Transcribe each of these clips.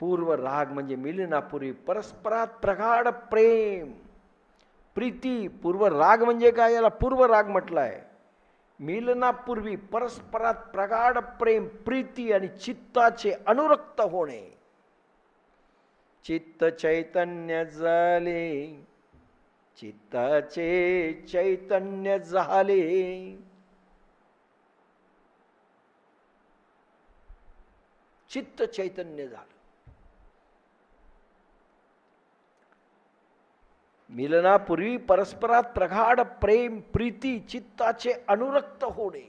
पूर्व राग म्हणजे मिलनापूर्वी परस्परात प्रगाढ प्रेम प्रीती. पूर्व राग म्हणजे काय, याला पूर्व राग म्हटलाय. मिलनापूर्वी परस्परात प्रगाढ प्रेम प्रीती आणि चित्ताचे अनुरक्त होणे. चित्त चैतन्य झाले, चित्ताचे चैतन्य झाले. चित्त चैतन्य झालं. मिलनापूर्वी परस्परात प्रगाढ प्रेम प्रीती चित्ताचे अनुरक्त होणे.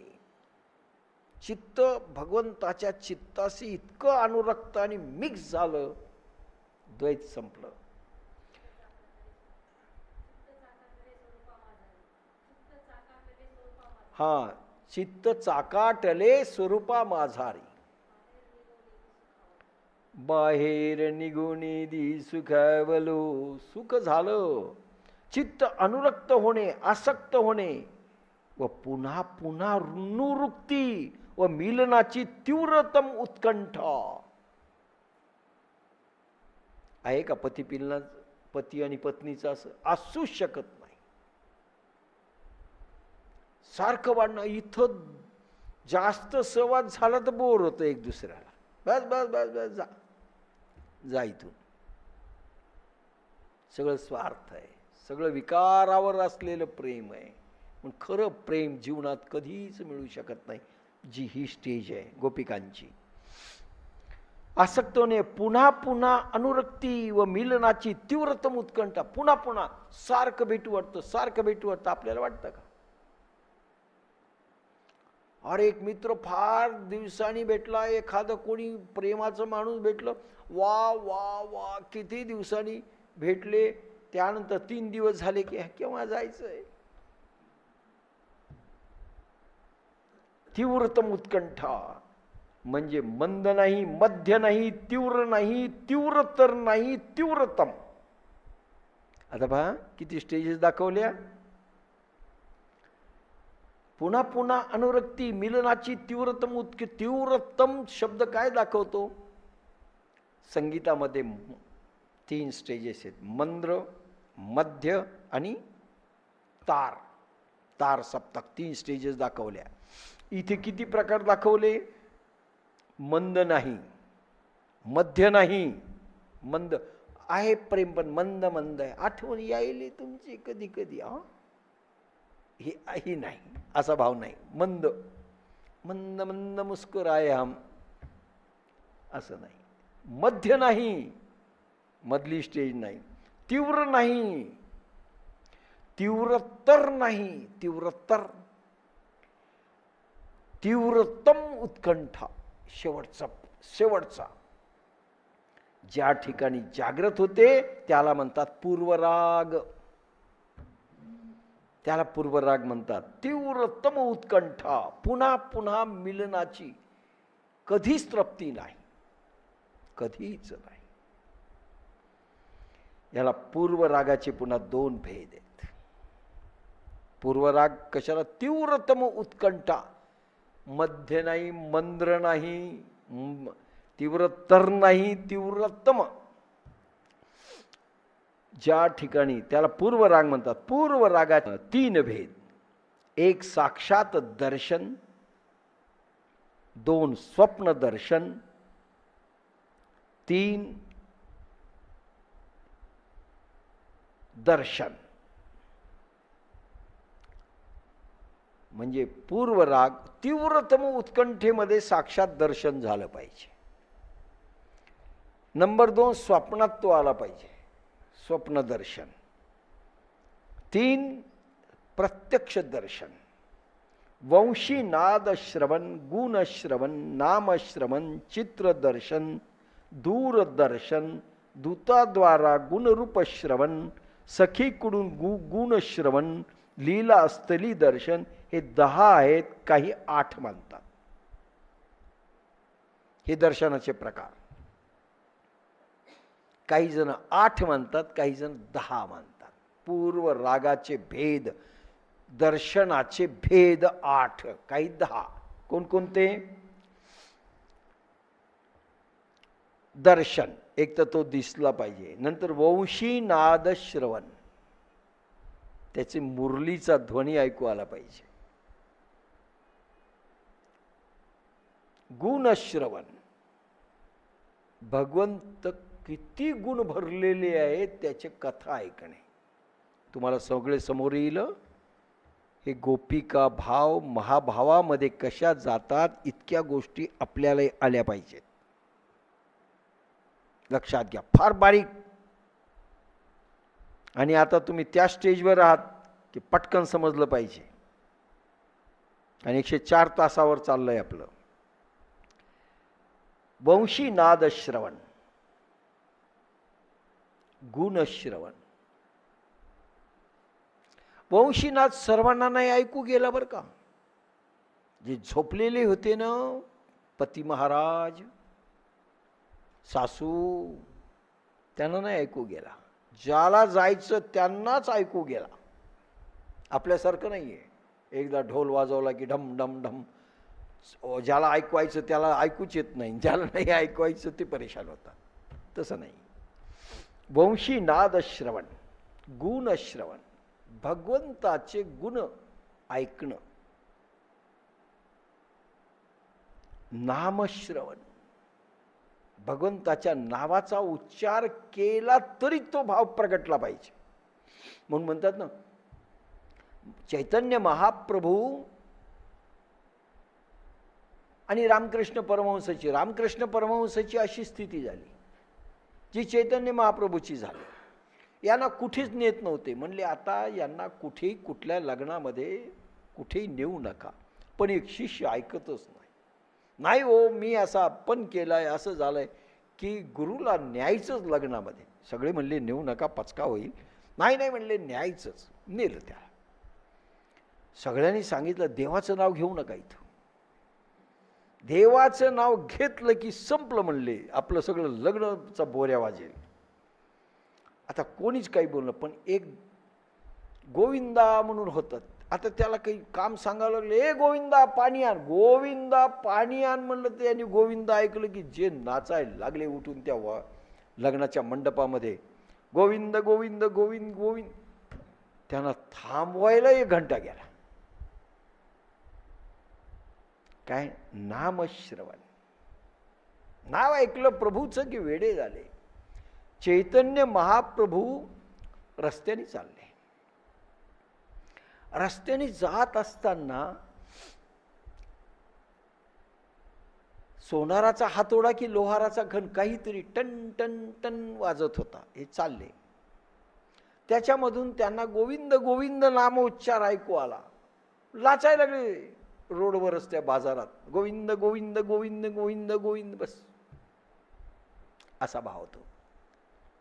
चित्त भगवंताच्या चित्ताशी इतकं अनुरक्त आणि मिक्स झालं, द्वैत संपलं. हा, चित्त चाकाटले स्वरूपा माझारी, बाहेर निघुनी दी सुखावलो. सुख झालं. चित्त अनुरक्त होणे, आसक्त होणे व पुन्हा पुन्हा ऋणुरुक्ती व मिलनाची तीव्रतम उत्कंठा. आहे का पती आणि पत्नीचं असं असू शकत नाही. सारखं वाढणं, इथं जास्त संवाद झाला तर बोर होतं एक दुसऱ्याला. बस बस बस बस जा इथून. सगळं स्वार्थ आहे, सगळं विकारावर असलेलं प्रेम आहे. पण खरं प्रेम जीवनात कधीच मिळू शकत नाही. जी ही स्टेज आहे गोपिकांची. आसक्तने पुन्हा पुन्हा अनुरक्ती व मिलनाची तीव्रतम उत्कंठा. पुन्हा पुन्हा सारखं भेटू वाटतं, सारखं भेटू वाटतं. आपल्याला वाटतं का? अरे एक मित्र फार दिवसांनी भेटला, एखादं कोणी प्रेमाचं माणूस भेटलं, वा वा वा किती दिवसांनी भेटले, त्यानंतर 3 दिवस झाले की केव्हा जायचंय. तीव्रतम उत्कंठा म्हणजे मंद नाही, मध्य नाही, तीव्र नाही, तीव्रतर नाही, तीव्रतम. आता पहा किती स्टेजेस दाखवल्या. पुन्हा पुन्हा अनुरक्ती, मिलनाची तीव्रतम तीव्रतम शब्द काय दाखवतो? संगीतामध्ये 3 स्टेजेस आहेत, मंद्र, मध्य आणि तार. तार सप्तक 3 स्टेजेस दाखवल्या. इथे किती प्रकार दाखवले? मंद नाही, मध्य नाही, मंद आहे प्रेम पण मंद मंद आहे. आठवण यायली तुमची कधी कधी, ही नाही, असा भाव नाही. मंद मंद मंद मुस्कुराए हम, असं नाही. मध्य नाही, मधली स्टेज नाही. तीव्र नाही, तीव्रतर नाही, तीव्रतर. तीव्रतम उत्कंठा शेवटचा. ज्या ठिकाणी जागृत होते त्याला म्हणतात पूर्वराग. त्याला पूर्वराग म्हणतात. तीव्रतम उत्कंठा, पुन्हा पुन्हा मिलनाची कधीच तृप्ती नाही, कधीच नाही. याला पूर्वरागाचे पुन्हा 2 भेद आहेत. पूर्वराग कशाला? तीव्रतम उत्कंठा. मध्य नाही, मंद्र नाही, तीव्रतर नाही, तीव्रतम. ज्या ठिकाणी त्याला पूर्वराग म्हणतात. पूर्वरागात 3 भेद. 1 साक्षात दर्शन, 2 स्वप्न दर्शन, 3 दर्शन. म्हणजे पूर्वराग तीव्रतम उत्कंठेमध्ये साक्षात दर्शन झालं पाहिजे. नंबर 2 स्वप्नात तो आला पाहिजे, स्वप्न दर्शन. 3 प्रत्यक्ष दर्शन. वंशी नाद श्रवण, गुण श्रवण, नाम श्रवण, चित्र दर्शन, दूरदर्शन, दूताद्वारा गुणरूप श्रवण, सखीकडून गुण श्रवण, लीला अस्तली दर्शन. हे 10 आहेत, काही 8 मानतात. हे दर्शनाचे प्रकार. काही जण 8 मानतात, काही जण 10 मानतात. पूर्व रागाचे भेद, दर्शनाचे भेद 8, काही 10. कोणकोणते? दर्शन एक तर तो दिसला पाहिजे, नंतर वंशी नाद श्रवण, त्याची मुरलीचा ध्वनी ऐकू आला पाहिजे. गुणश्रवण, भगवंत किती गुण भरलेले आहेत त्याचे कथा ऐकणे. तुम्हाला सगळे समोर येईल. हे गोपिका भाव महाभावामध्ये कशा जातात इतक्या गोष्टी आपल्याला आल्या पाहिजेत. लक्षात घ्या, फार बारीक. आणि आता तुम्ही त्या स्टेजवर आहात की पटकन समजलं पाहिजे. आणि 104 तासावर चाललंय आपलं. वंशी नाद श्रवण, गुणश्रवण. वंशीनाद सर्वांना नाही ऐकू गेला बरं का. जे झोपलेले होते ना, पती महाराज, सासू, त्यांना नाही ऐकू गेला. ज्याला जायचं त्यांनाच ऐकू गेला. आपल्यासारखं नाहीये, एकदा ढोल वाजवला की ढम ढम ढम. ज्याला ऐकवायचं त्याला ऐकूच येत नाही, ज्याला नाही ऐकवायचं ते परेशान होतात. तसं नाही. वंशी नाद श्रवण, गुण श्रवण, भगवंताचे गुण ऐकणं. नामश्रवण, भगवंताच्या नावाचा उच्चार केला तरी तो भाव प्रगटला पाहिजे. म्हणून म्हणतात ना, चैतन्य महाप्रभू आणि रामकृष्ण परमहंसाची अशी स्थिती झाली जी चैतन्य महाप्रभूची झाली. यांना कुठेच नेत नव्हते. म्हणले आता यांना कुठेही कुठल्या लग्नामध्ये कुठेही नेऊ नका. पण एक शिष्य ऐकतच नाही. नाही हो, मी असा पण केलाय, असं झालंय की गुरुला न्यायचंच लग्नामध्ये. सगळे म्हणले नेऊ नका, पचका होईल. नाही नाही म्हणले न्यायचंच. नेलं त्याला. सगळ्यांनी सांगितलं देवाचं नाव घेऊ नका इथं. देवाचं नाव घेतलं की संपलं म्हणले, आपलं सगळं लग्नाचा बोऱ्या वाजेल. आता कोणीच काही बोललं. पण एक गोविंदा म्हणून होतात. आता त्याला काही काम सांगायला लागले, ए गोविंदा पाणी आण, गोविंदा पाणी आण म्हणलं. तर यांनी गोविंदा ऐकलं की जे नाचायला लागले उठून त्या लग्नाच्या मंडपामध्ये, गोविंद गोविंद गोविंद गोविंद. त्यांना थांबवायला 1 घंटा गेला. काय? नामश्रवण. नाव ऐकलं प्रभूचं की वेडे झाले. चैतन्य महाप्रभू रस्त्याने चालले. रस्त्याने जात असताना सोनाराचा हातोडा की लोहाराचा घन काहीतरी टन टन टन वाजत होता. हे चालले. त्याच्यामधून त्यांना गोविंद गोविंद नाम उच्चार ऐकू आला. लाचायला लागले रोडवरच त्या बाजारात, गोविंद गोविंद गोविंद गोविंद गोविंद. बस असा भाव होतो.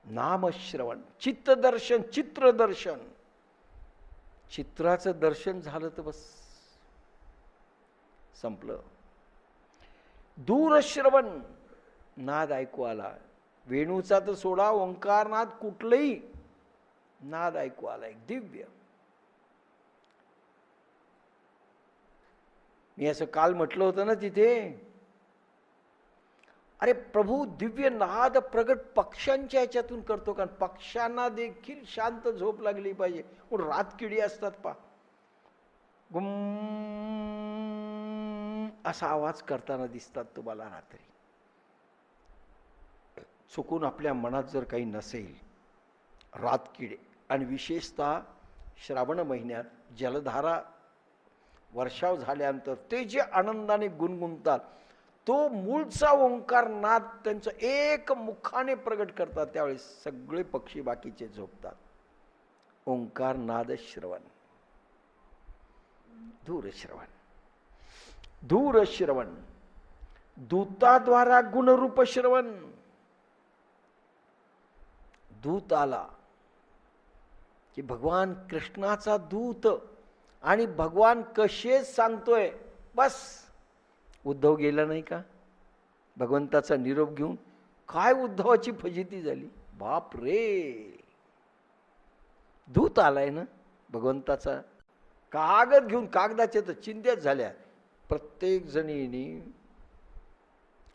नामश्रवण, चित्तदर्शन, चित्रदर्शन. चित्राचं दर्शन झालं तर बस संपलं. दूरश्रवण, नाद ऐकू आला. वेणूचा तर सोडा, ओंकार नाद कुठलंही नाद ऐकू आला. एक दिव्य. मी असं काल म्हटलं होतं ना तिथे, अरे प्रभू दिव्य नाद प्रगट पक्ष्यांच्या ह्याच्यातून करतो. कारण पक्ष्यांना देखील शांत झोप लागली पाहिजे. पण रातकिडी असतात पा, गुम असा आवाज करताना दिसतात तुम्हाला रात्री. चुकून आपल्या मनात जर काही नसेल, रातकिडे, आणि विशेषतः श्रावण महिन्यात जलधारा वर्षाव झाल्यानंतर ते जे आनंदाने गुणगुणतात, तो मूळचा ओंकार नाद त्यांचं एक मुखाने प्रगट करतात. त्यावेळेस सगळे पक्षी बाकीचे झोपतात. ओंकार नाद श्रवण, दूरश्रवण. दूरश्रवण, दूताद्वारा गुणरूप श्रवण. दूत आला की भगवान कृष्णाचा दूत, आणि भगवान कसे सांगतोय. बस उद्धव गेला नाही का भगवंताचा निरोप घेऊन. काय उद्धवाची फजिती झाली, बाप रे. दूत आलाय ना भगवंताचा, कागद घेऊन. कागदाच्या तर चिंध्याच झाल्या. प्रत्येक जणीने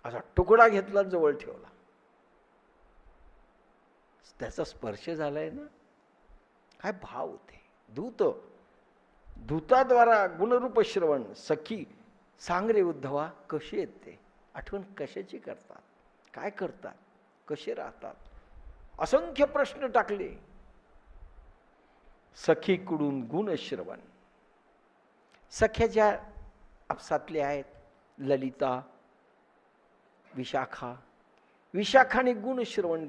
असा तुकडा घेतला, जवळ ठेवला. त्याचा स्पर्श झालाय ना, काय भाव होते. दूताद्वारा गुणरूप श्रवण. सखी सांग रे उद्धवा कशी आहेत ते, आठवण कशाची करतात, काय करतात, कसे राहतात, असंख्य प्रश्न टाकले. सखीकडून गुणश्रवण. सख्या ज्या आपसातल्या आहेत, ललिता, विशाखा. विशाखाने गुणश्रवण,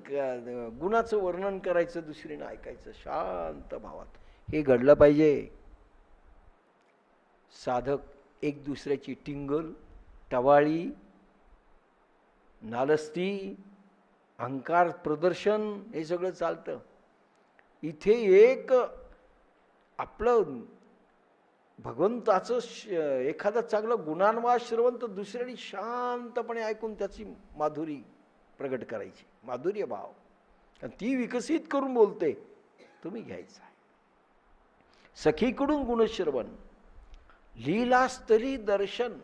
गुणाचं वर्णन करायचं, दुसरीनं ऐकायचं शांत भावात. हे घडलं पाहिजे. साधक एक दुसऱ्याची टिंगल, टवाळी, नालस्ती, अहंकार प्रदर्शन हे सगळं चालतं. इथे एक आपलं भगवंताचं एखादा चांगलं गुणान्वाद श्रवण तर दुसऱ्याने शांतपणे ऐकून त्याची माधुरी प्रगट करायची, माधुर्य भाव, आणि ती विकसित करून बोलते, तुम्ही घ्यायचा. सखीकडून गुणश्रवण. लीलास्तरी दर्शन.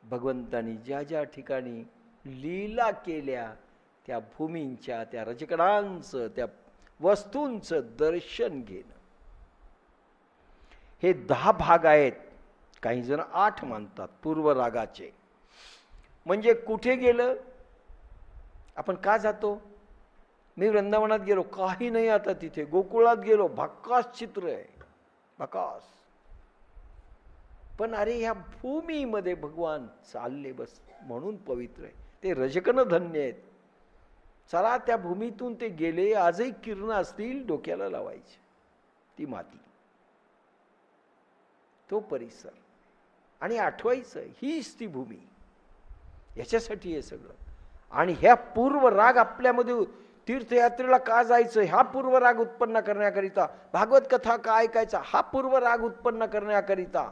भगवंतानी ज्या ज्या ठिकाणी लीला केल्या त्या भूमींच्या, त्या रजकडांचं, त्या वस्तूंचं दर्शन घेणं. हे 10 भाग आहेत. काही जण 8 मानतात पूर्व रागाचे. म्हणजे कुठे गेलं आपण, का जातो? मी वृंदावनात गेलो, काही नाही आता तिथे. गोकुळात गेलो, भक्कास चित्र आहे, भक्कास. पण अरे ह्या भूमीमध्ये भगवान चालले बस, म्हणून पवित्र आहे. ते रजकन धन्य आहेत. चला त्या भूमीतून ते गेले, आजही किरण असतील डोक्याला लावायची. ती माती, तो परिसर, आणि आठवायचं हीच ती भूमी. याच्यासाठी हे सगळं. आणि ह्या पूर्व राग आपल्यामध्ये, तीर्थयात्रेला का जायचं हा पूर्व राग उत्पन्न करण्याकरिता, भागवत कथा का ऐकायचा हा पूर्व राग उत्पन्न करण्याकरिता,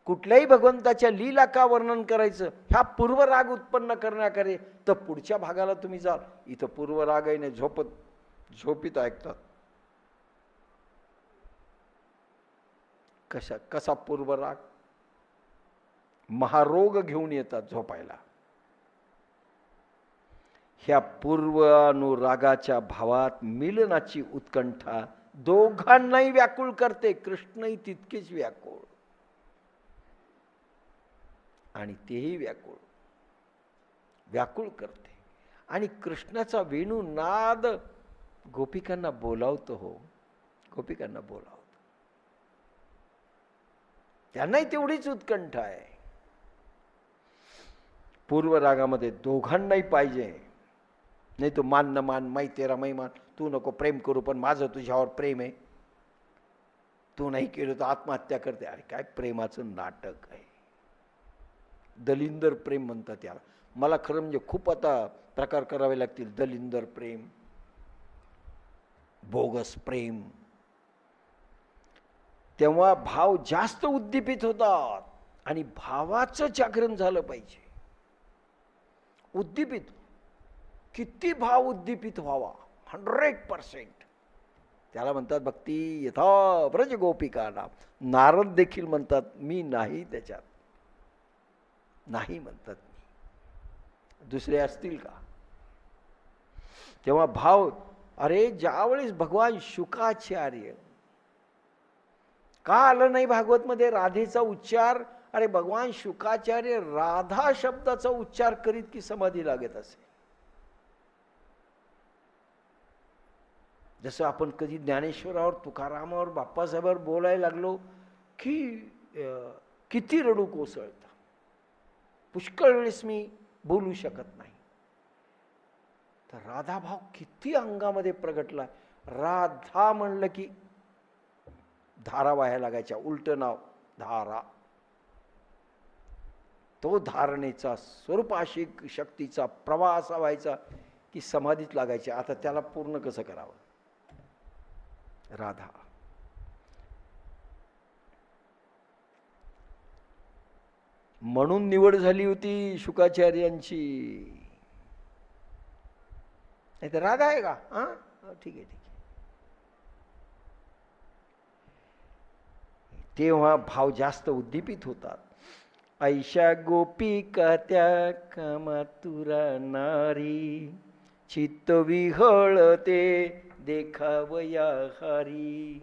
कुठल्याही भगवंताच्या लीला का वर्णन करायचं ह्या पूर्व राग उत्पन्न करण्याकरे. तर पुढच्या भागाला तुम्ही जाल, इथं पूर्व राग आहे नाही, झोपीत ऐकतात. कसा पूर्व राग? महारोग घेऊन येतात झोपायला. ह्या पूर्वानुरागाच्या भावात मिलनाची उत्कंठा दोघांनाही व्याकुळ करते. कृष्णही तितकेच व्याकुळ, आणि तेही व्याकुळ करते. आणि कृष्णाचा वेणू नाद गोपिकांना बोलावतो. हो, गोपिकांना बोलावतो. त्यांनाही तेवढीच उत्कंठा आहे. पूर्व रागामध्ये दोघांनाही पाहिजे. नाही तो मान न मान, मै तेरा मै मान, तू नको प्रेम करू पण माझं तुझ्यावर प्रेम आहे, तू नाही केलं तर आत्महत्या करते. अरे काय प्रेमाचं नाटक आहे. दलिंदर प्रेम म्हणतात त्याला. मला खरं म्हणजे खूप आता प्रकार करावे लागतील. दलिंदर प्रेम, बोगस प्रेम. तेव्हा भाव जास्त उद्दीपित होतात, आणि भावाचं जागरण झालं पाहिजे. उद्दीपित, किती भाव उद्दीपित व्हावा, 100%. त्याला म्हणतात भक्ती यथा व्रज गोपिका नाम. नारद देखील म्हणतात मी नाही त्याच्यात, नाही म्हणतात मी. दुसरे असतील का? तेव्हा भाव, अरे ज्यावेळेस भगवान शुकाचार्य का आलं नाही भागवत मध्ये राधेचा उच्चार? अरे भगवान शुकाचार्य राधा शब्दाचा उच्चार करीत की समाधी लागत असे. जसं आपण कधी ज्ञानेश्वरावर, तुकारामावर, बाप्पासाहेबांवर बोलायला लागलो की किती रडू कोसळतं. पुष्कळ वेळेस मी बोलू शकत नाही. तर राधा भाव किती अंगामध्ये प्रगटला. राधा म्हणलं की धारा वाहायला लागायच्या. उलट नाव धारा. तो धारणेचा स्वरूपाशिक शक्तीचा प्रवाह असा व्हायचा की समाधीत लागायचे. आता त्याला पूर्ण कसं करावं? राधा. म्हणून निवड झाली होती शुकाचार्यांची. नाही तर राधा आहे का? हा, ठीक आहे, ठीक आहे. तेव्हा भाव जास्त उद्दीपित होतात. ऐशा गोपिका त्या कामातुरा नारी, चित्त विहळते देखावया हारी.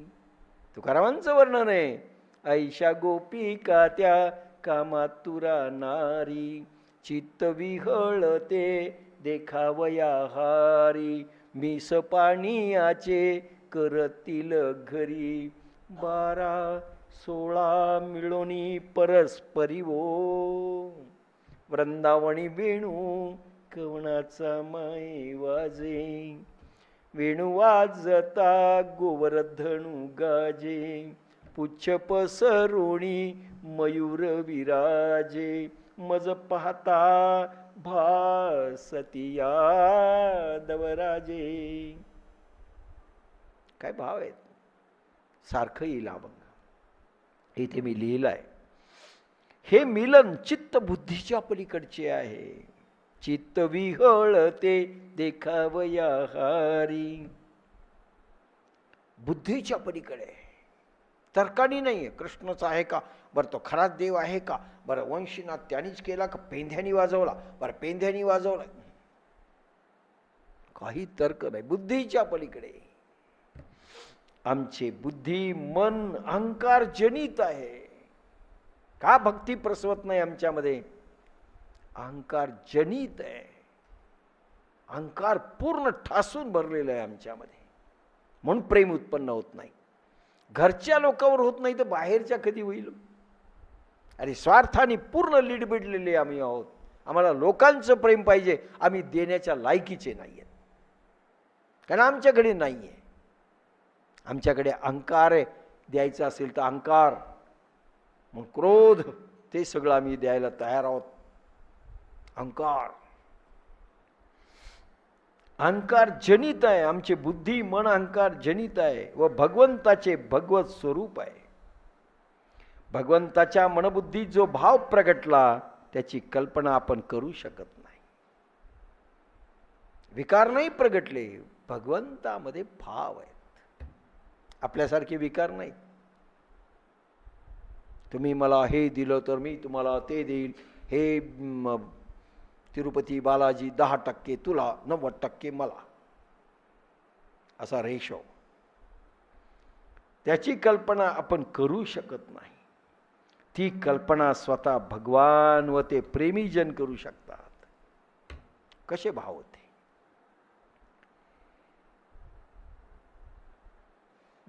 तुकारामांचं वर्णन आहे. ऐशा गोपिका त्या कामातुरा नारी, चित्त विहळते देखावया हारी. मीस पाणीयाचे करतील घरी, 12-16 मिळोनी परस्परी वो. वृंदावणी वेणू कवणाचा माय वाजे, वेणू वाजता गोवर्धनु गाजे. पुच्छ पसरुणी मयूर विराजे, मज पाहता भासतिया दवराजे. काय भाव आहेत, सारखं येईल अभंग. इथे मी लिहिलंय, हे मिलन चित्त बुद्धीच्या पलीकडचे आहे. चित्त विहळते देखावया हारी. बुद्धीच्या पलीकडे, तर्कानी नाहीये. कृष्णच आहे का, बरं तो खराच देव आहे का, बरं वंशीनाथ त्यानीच केला का, पेंध्यानी वाजवला, बरं पेंध्यानी वाजवला, काही तर्क नाही. बुद्धीच्या पलीकडे. आमचे बुद्धी मन अहंकार जनित आहे. का भक्ती प्रसवत नाही आमच्यामध्ये? अहंकार जनित आहे. अहंकार पूर्ण ठासून भरलेला आहे आमच्यामध्ये, म्हणून प्रेम उत्पन्न होत नाही. घरच्या लोकांवर होत नाही तर बाहेरच्या कधी होईल? अरे स्वार्थाने पूर्ण लीडबिडलेले आम्ही आहोत. आम्हाला लोकांचं प्रेम पाहिजे, आम्ही देण्याच्या लायकीचे नाही आहेत, कारण आमच्याकडे नाही आहे. आमच्याकडे अहंकार आहे. द्यायचं असेल तर अहंकार, मग क्रोध, ते सगळं आम्ही द्यायला तयार आहोत. अहंकार अहंकार जनित आहे. आमचे बुद्धी मन अहंकार जनित आहे व भगवंताचे भगवत स्वरूप आहे. भगवंताच्या मनबुद्धीत जो भाव प्रगटला त्याची कल्पना आपण करू शकत नाही. विकार नाही प्रगटले, भगवंतामध्ये भाव आहेत. आपल्यासारखे विकार नाही. तुम्ही मला हे दिलं तर मी तुम्हाला ते देईल, हे तिरुपती बालाजी 10% तुला, 90% मला, असा रेशो. त्याची कल्पना आपण करू शकत नाही. ती कल्पना स्वतः भगवान व ते प्रेमीजन करू शकतात. कसे भाव होते.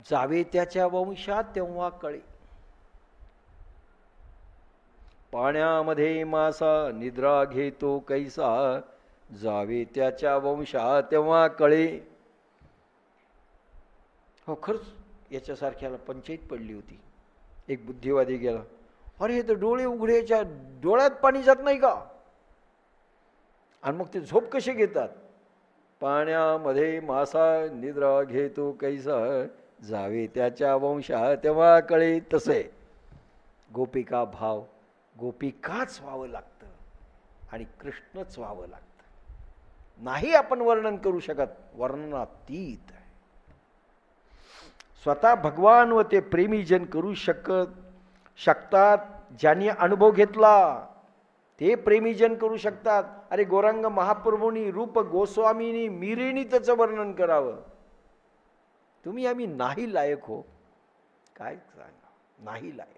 जावे त्याच्या वंशात तेव्हा कळे, पाण्यामध्ये मासा निद्रा घेतो कैसा, जावे त्याच्या वंशात तेव्हा कळे. हो खरंच याच्यासारख्याला पंचायत पडली होती. एक बुद्धिवादी गेला, अरे हे तर डोळे उघड्याच्या डोळ्यात पाणी जात नाही का, आणि मग ते झोप कसे घेतात? पाण्यामध्ये मासा निद्रा घेतो कैसा, जावे त्याच्या वंशा तेव्हा कळे. तसे गोपिका भाव, गोपिकाच व्हावं लागतं आणि कृष्णच व्हावं लागतं. नाही आपण वर्णन करू शकत, वर्णनातीत आहे. स्वतः भगवान व ते प्रेमीजन करू शकतात. ज्यांनी अनुभव घेतला ते प्रेमीजन करू शकतात. अरे गौरांग महाप्रभूंनी, रूप गोस्वामींनी, मीरेनी त्याचं वर्णन करावं. तुम्ही आम्ही नाही लायक हो, काय सांगा, नाही लायक.